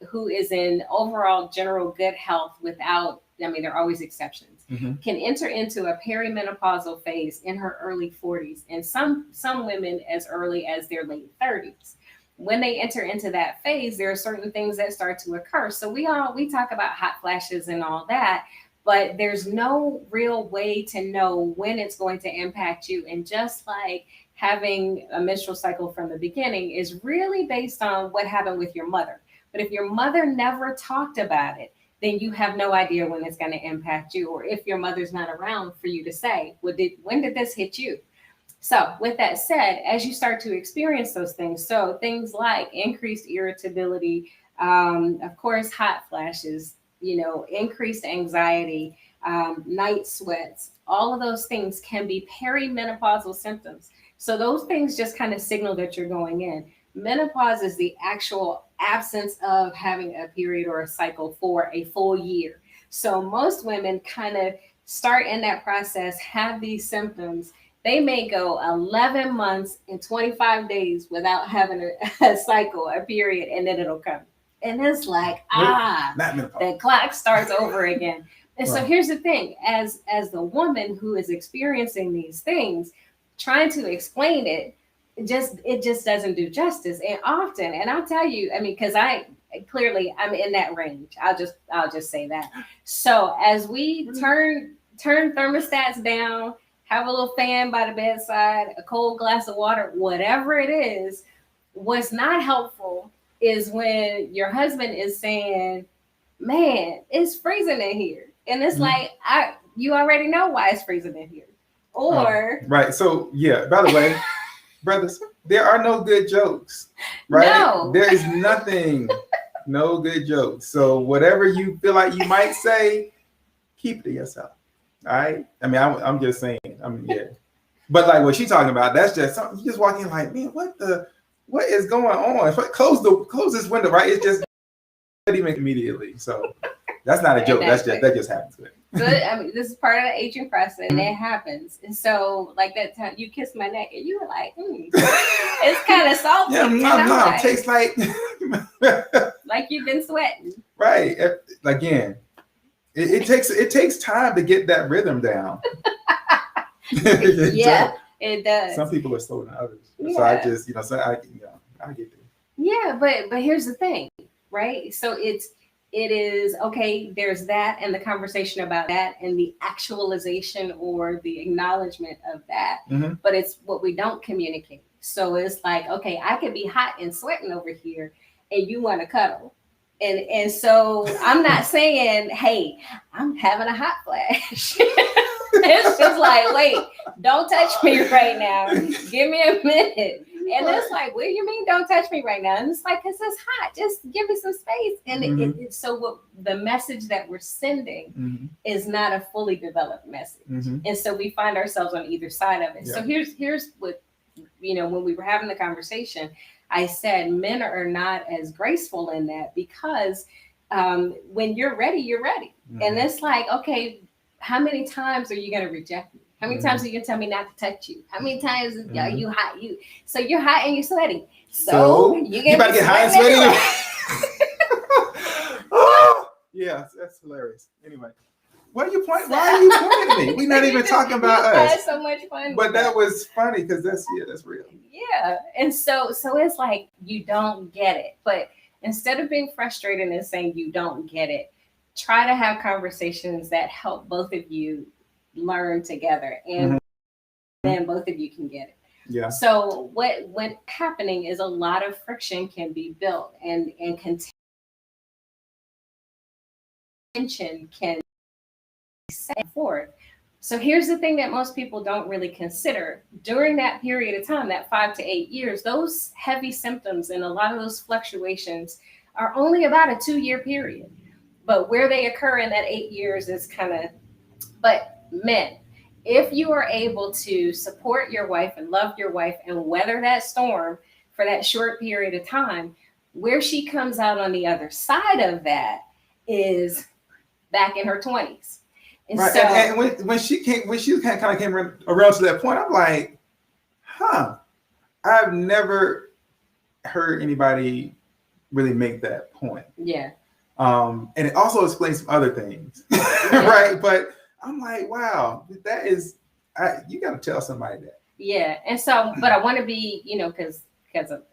who is in overall general good health without, there are always exceptions, can enter into a perimenopausal phase in her early 40s, and some women as early as their late 30s. When they enter into that phase, there are certain things that start to occur. So we talk about hot flashes and all that, but there's no real way to know when it's going to impact you. And just like having a menstrual cycle from the beginning is really based on what happened with your mother. But if your mother never talked about it, then you have no idea when it's going to impact you, or if your mother's not around for you to say, when did this hit you? So with that said, as you start to experience those things, so things like increased irritability, of course, hot flashes, increased anxiety, night sweats, all of those things can be perimenopausal symptoms. So those things just kind of signal that you're going in. Menopause is the actual absence of having a period or a cycle for a full year. So most women kind of start in that process, have these symptoms. They may go 11 months and 25 days without having a cycle, a period, and then it'll come. And it's like, the clock starts over again. And so here's the thing, as the woman who is experiencing these things, trying to explain it, it just doesn't do justice. And often, and I'll tell you, because I'm in that range. I'll just say that. So as we turn thermostats down, have a little fan by the bedside, a cold glass of water, whatever it is, what's not helpful is when your husband is saying, man, it's freezing in here. And it's like, you already know why it's freezing in here. Or right. So yeah, by the way, brothers, there are no good jokes, right? No. There is nothing, no good jokes. So whatever you feel like you might say, keep it to yourself. All right. I'm just saying. Yeah. But like what she's talking about, that's just something you just walk in like, man, what is going on? Close this window, right? It's just immediately. So that's not a joke. That just happens. But this is part of the aging process, and it happens. And so, like that time you kissed my neck, and you were like, it's kind of salty. Yeah, tastes like like you've been sweating. Right. Again, it takes time to get that rhythm down. Yeah, it does. Some people are slower than others. Yeah. So I just, I get there. Yeah, but here's the thing, right? So it is okay, there's that and the conversation about that and the actualization or the acknowledgement of that, but it's what we don't communicate. So it's like, okay, I could be hot and sweating over here and you want to cuddle. And so I'm not saying, hey, I'm having a hot flash. It's just like, wait, don't touch me right now. Give me a minute. And it's like, what do you mean don't touch me right now? And it's like, because it's hot. Just give me some space. And so what the message that we're sending is not a fully developed message. And so we find ourselves on either side of it. Yeah. So here's what, when we were having the conversation, I said men are not as graceful in that because when you're ready, you're ready. And it's like, okay, how many times are you going to reject me? How many times are you going to tell me not to touch you? How many times are you hot? So you're hot and you're sweaty. So you about to get hot and sweaty. Oh, yeah, that's hilarious. Anyway, why are you pointing at me? We're not even talking about us. Had so much fun. But that was funny because that's real. Yeah, and so it's like you don't get it. But instead of being frustrated and saying you don't get it, try to have conversations that help both of you learn together, and then both of you can get it. Yeah. So what happening is a lot of friction can be built, and contention can be set forth. So here's the thing that most people don't really consider. During that period of time, that 5 to 8 years, those heavy symptoms and a lot of those fluctuations are only about a 2-year period. But where they occur in that 8 years is but men, if you are able to support your wife and love your wife and weather that storm for that short period of time, where she comes out on the other side of that is back in her 20s. And right. So, and when she kind of came around to that point, I'm like, I've never heard anybody really make that point. Yeah. And it also explains some other things, right? But I'm like, wow, that is, you got to tell somebody that. Yeah. And so, but I want to be, because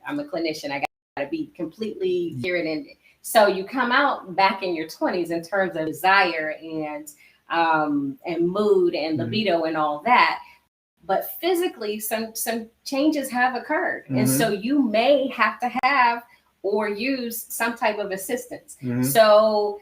I'm a clinician, I got to be completely clear and ended. So you come out back in your 20s in terms of desire and mood and libido and all that. But physically, some changes have occurred. And so you may have to have or use some type of assistance. So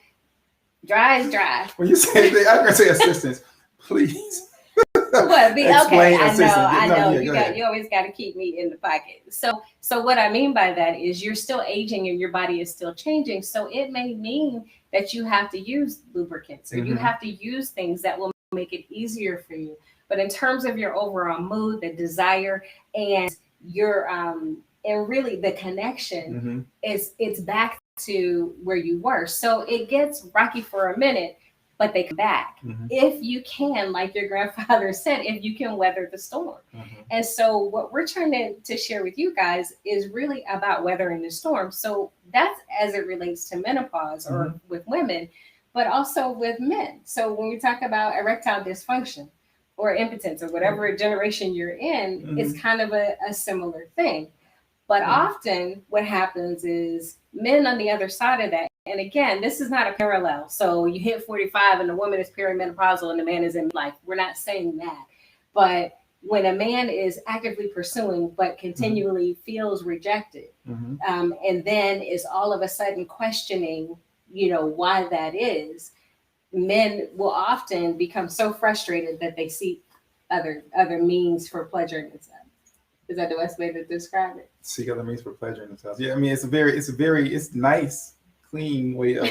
dry is dry. When you say that, I'm going to say assistance, please. What? Explain okay, I know. Yeah, you always got to keep me in the pocket. So what I mean by that is you're still aging and your body is still changing. So it may mean that you have to use lubricants or you have to use things that will make it easier for you. But in terms of your overall mood, the desire, and your and really the connection it's back to where you were. So it gets rocky for a minute, but they come back. If you can, like your grandfather said, if you can weather the storm. And so what we're trying to share with you guys is really about weathering the storm. So that's as it relates to menopause or with women, but also with men. So when we talk about erectile dysfunction or impotence or whatever generation you're in, it's kind of a similar thing. But often what happens is men on the other side of that, and again, this is not a parallel. So you hit 45 and the woman is perimenopausal and the man is in midlife. We're not saying that. But when a man is actively pursuing but continually feels rejected, and then is all of a sudden questioning, why that is, men will often become so frustrated that they seek other means for pleasure in themselves. Is that the best way to describe it? Seek other means for pleasure in themselves. Yeah, I mean, it's nice, clean way of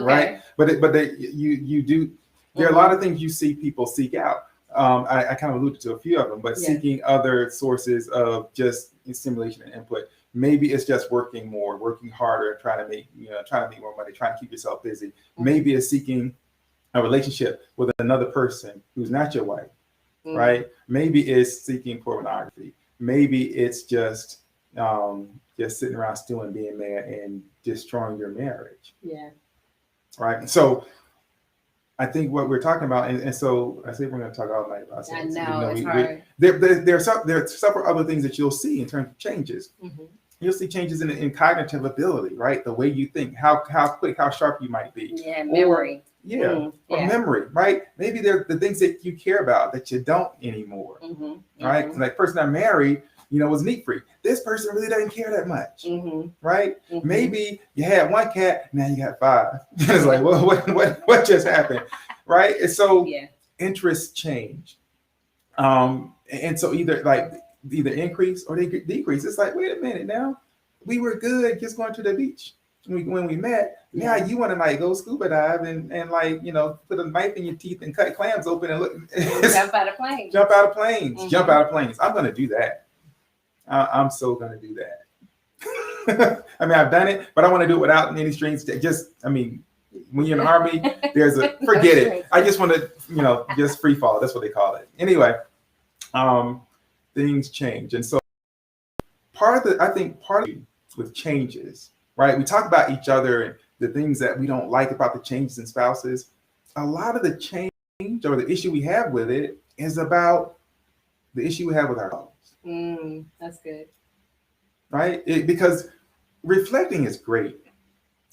right? But you do. There are a lot of things you see people seek out. I kind of alluded to a few of them, but seeking other sources of just stimulation and input. Maybe it's just working more, working harder, trying to make more money, trying to keep yourself busy. Maybe it's seeking a relationship with another person who's not your wife. Right? Maybe it's seeking pornography. Maybe it's just sitting around stewing, being mad, and destroying your marriage. Yeah. Right. So I think what we're talking about, and so I think we're going to talk all night about sex. I know, it's hard. There are several other things that you'll see in terms of changes. You'll see changes in cognitive ability, right? The way you think, how quick, how sharp you might be. Yeah, memory. Or memory, right? Maybe they're the things that you care about that you don't anymore, right? Like person I married, was neat free. This person really doesn't care that much, right? Maybe you had one cat, now you got 5. It's like, well, what just happened, right? And so interests change, and so either like either increase or they decrease. It's like, wait a minute now, we were good just going to the beach when we met. Now you want to like go scuba dive and like, you know, put a knife in your teeth and cut clams open and look. Jump out of planes. Jump out of planes. Mm-hmm. Jump out of planes. I'm going to do that. I'm so going to do that. I mean, I've done it, but I want to do it without any strings. Just, I mean, when you're in the Army, there's a, forget it. I just want to, you know, just free fall. That's what they call it. Anyway, things change. And so part of with changes, right? We talk about each other and the things that we don't like about the changes in spouses. A lot of the change or the issue we have with it is about the issue we have with ourselves. That's good. Right? Because reflecting is great.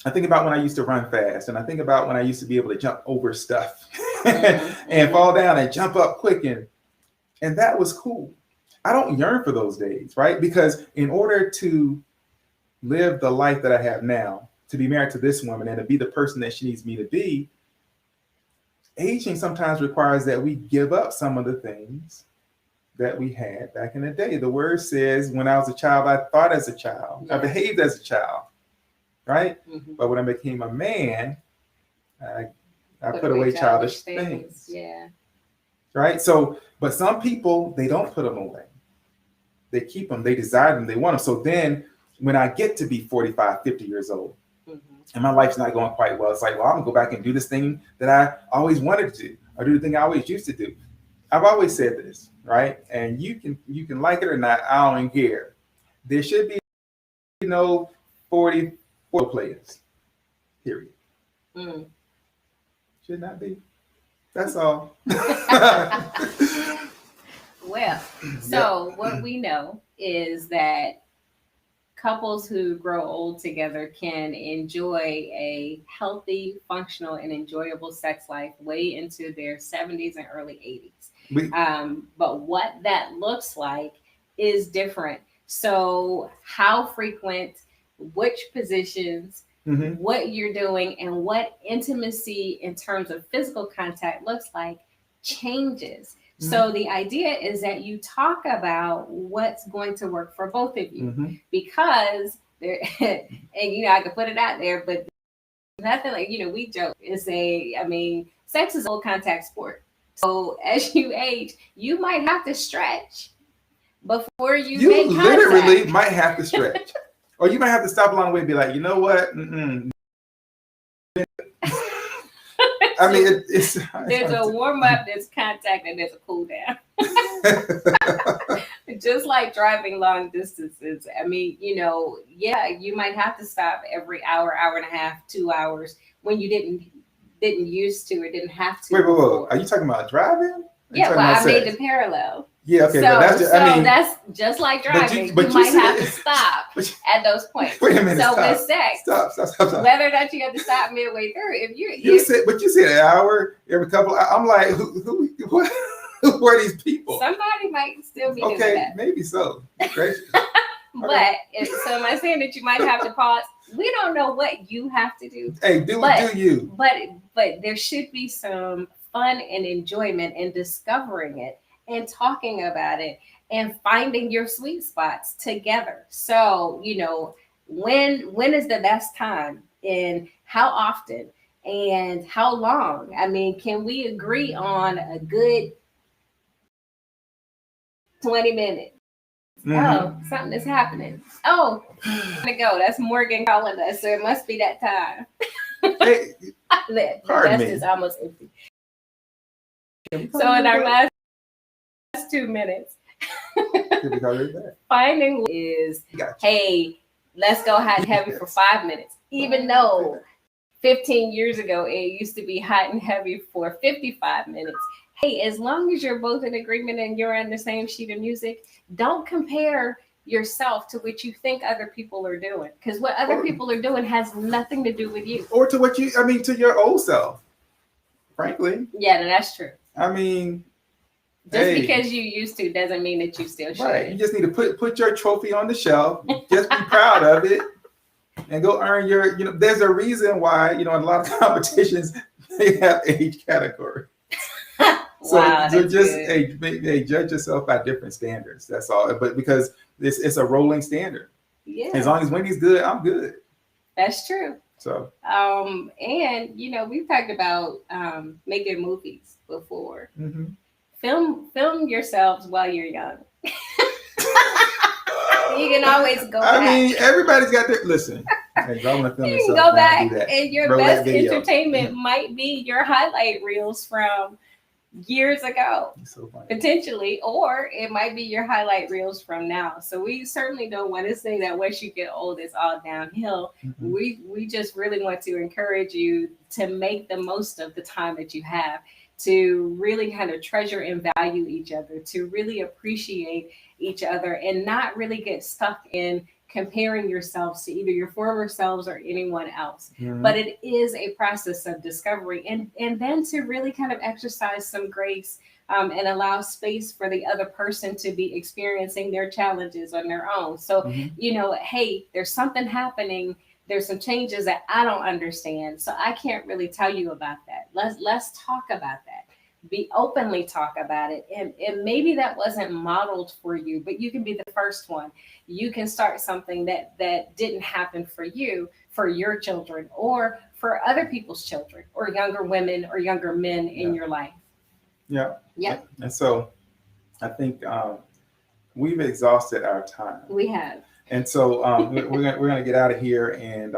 I think about when I used to run fast, and I think about when I used to be able to jump over stuff and fall down and jump up quick, and that was cool. I don't yearn for those days, right? Because in order to live the life that I have now, to be married to this woman and to be the person that she needs me to be, aging sometimes requires that we give up some of the things that we had back in the day. The word says, when I was a child, I thought as a child. I behaved as a child, right? But when I became a man, I put away childish things. Yeah. Right? So, but some people, they don't put them away. They keep them, they desire them, they want them. So then when I get to be 45, 50 years old, and my life's not going quite well, it's like, well, I'm gonna go back and do this thing that I always wanted to do, or do the thing I always used to do. I've always said this, right? And you can like it or not, I don't care. There should be no 44 players, period. Should not be. That's all. Well, so what we know is that couples who grow old together can enjoy a healthy, functional, and enjoyable sex life way into their 70s and early 80s. But what that looks like is different. So how frequent, which positions, what you're doing, and what intimacy in terms of physical contact looks like changes. So the idea is that you talk about what's going to work for both of you, because there, and you know, I could put it out there, but nothing like, you know, we joke and say, I mean, sex is a full contact sport. So as you age, you might have to stretch before you make contact. You literally might have to stretch, or you might have to stop along the way and be like, you know what? I mean, there's a warm up, there's contact, and there's a cool down. Just like driving long distances. I mean, you know, yeah, you might have to stop every hour, hour and a half, 2 hours when you didn't used to or didn't have to. Wait. Are you talking about driving? Yeah, well, I made the parallel. Yeah, okay, so, but that's just, I mean, that's just like driving. You might have to stop at those points. Wait a minute. So stop, with sex, stop. whether or not you have to stop midway through, if you said an hour every couple. I'm like, who are these people? Somebody might still be doing that. Okay, maybe so. Gracious. But so am I saying that you might have to pause? We don't know what you have to do. Hey, do you? But there should be some fun and enjoyment in discovering it and talking about it and finding your sweet spots together. So, you know, when is the best time and how often and how long? I mean, can we agree on a good 20 minutes? Oh, something is happening. Oh, I'm gonna go. That's Morgan calling us, so it must be that time. Hey, that's just almost empty. So in our last 2 minutes, finding is, hey, let's go hot and heavy for 5 minutes. Even though 15 years ago, it used to be hot and heavy for 55 minutes. Hey, as long as you're both in agreement and you're on the same sheet of music, don't compare yourself to what you think other people are doing. Because what other people are doing has nothing to do with you. Or to to your old self, frankly. Yeah, that's true. I mean, just because you used to doesn't mean that you still should. Right. You just need to put your trophy on the shelf. Just be proud of it and go earn your, you know, there's a reason why, you know, in a lot of competitions, they have age category. Wow, So that's just good. judge yourself by different standards. That's all. But because it's a rolling standard. As Yeah, long as Wendy's good, I'm good. that's true. So And we've talked about making movies before. mhm. Film yourselves while you're young. You can always go I back. mean, everybody's got their listen. Hey, if I want to film You can yourself, go man, do back, that. and your Roll that best video. entertainment might be your highlight reels from years ago, It's so funny. potentially, or it might be your highlight reels from now. So we certainly don't want to say that once you get old, it's all downhill. Mhm. We just really want to encourage you to make the most of the time that you have, to really kind of treasure and value each other, to really appreciate each other, and not really get stuck in comparing yourselves to either your former selves or anyone else. Mhm. But it is a process of discovery, and then to really kind of exercise some grace, and allow space for the other person to be experiencing their challenges on their own. So, Mhm. hey, there's something happening. There's some changes that I don't understand, so I can't really tell you about that. Let's talk about that. Be openly talk about it, and maybe that wasn't modeled for you, but you can be the first one. You can start something that didn't happen for you, for your children, or for other people's children, or younger women or younger men in Yeah. your life. Yeah. Yeah, And so I think we've exhausted our time. we have. And so we're gonna get out of here and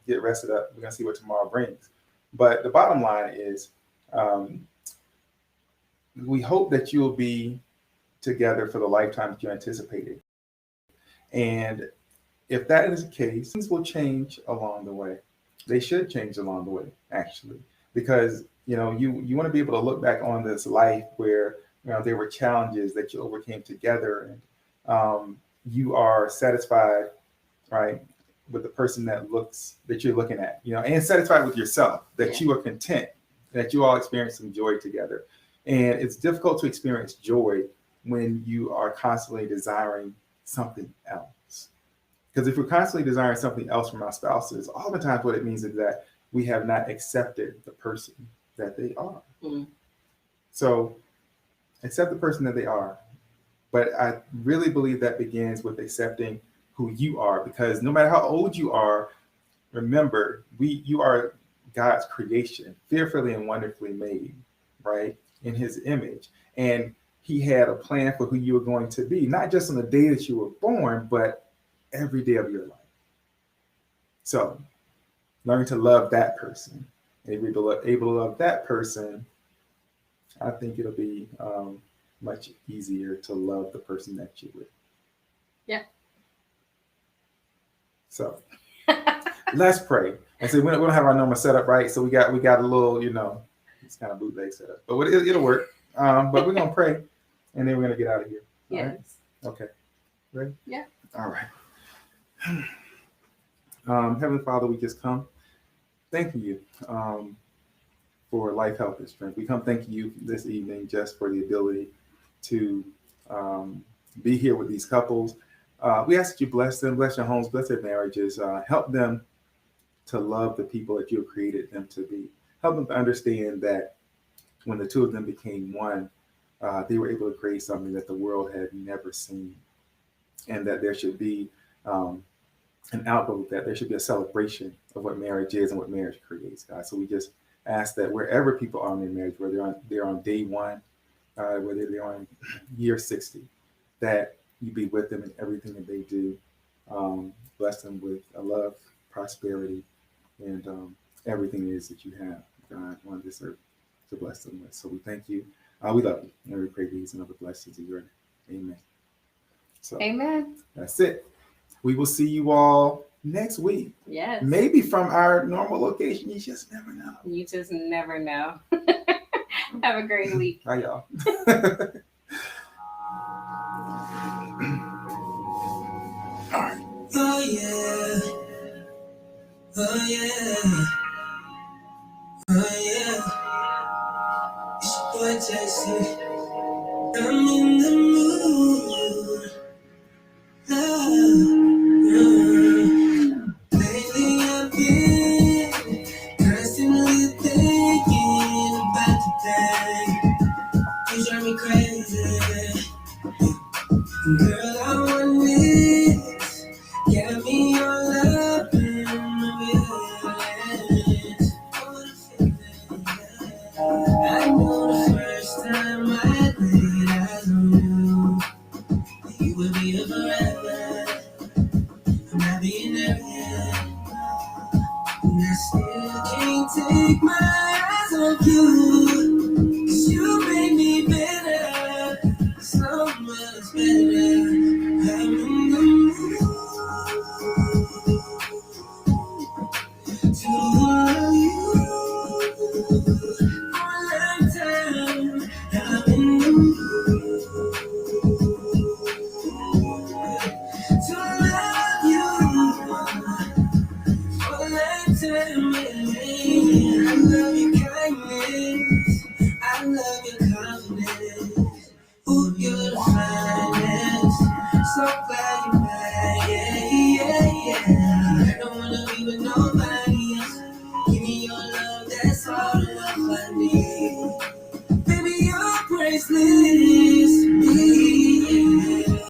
get rested up. We're gonna see what tomorrow brings. But the bottom line is, um, we hope that you'll be together for the lifetime that you anticipated. And if that is the case, things will change along the way. They should change along the way, actually, because you want to be able to look back on this life where there were challenges that you overcame together, and you are satisfied, right, with the person that you're looking at, and satisfied with yourself, that you are content, that you all experience some joy together. And it's difficult to experience joy when you are constantly desiring something else. Because if we're constantly desiring something else from our spouses, oftentimes what it means is that we have not accepted the person that they are. Mm. So accept the person that they are. But I really believe that begins with accepting who you are, because no matter how old you are, remember, you are God's creation, fearfully and wonderfully made, right, in his image. And he had a plan for who you were going to be, not just on the day that you were born, but every day of your life. So learn to love that person. And if you're able to love that person, I think it'll be much easier to love the person that you're with. Yeah. So let's pray. And so we don't have our normal setup, right? So we got a little, it's kind of bootleg setup, but it'll work. But we're gonna pray, and then we're gonna get out of here. All Yes. right? Okay. Ready? Yeah. All right. Heavenly Father, we just come thanking you for life, health, and strength. We come thanking you this evening just for the ability to be here with these couples. We ask that you bless them, bless their homes, bless their marriages, help them to love the people that you have created them to be. Help them to understand that when the two of them became one, they were able to create something that the world had never seen, and that there should be an outlook, that there should be a celebration of what marriage is and what marriage creates, God. So we just ask that wherever people are in their marriage, whether they're on day one, whether they're on year 60, that you be with them in everything that they do. Bless them with a love, prosperity, and everything it is that you have, God, on this earth to bless them with. So we thank you. We love you. And we pray these and other blessings in your name. Amen. So Amen. that's it. We will see you all next week. Yes. Maybe from our normal location. You just never know. You just never know. Have a great week. Bye, y'all. All right. Oh yeah, oh yeah, oh yeah. It's your boy Jesse. I'm in the mood. Lately I've been constantly thinking about today. so glad you're back. I don't wanna be with nobody else. Give me your love, that's all the love I need. Baby, you're gracefully.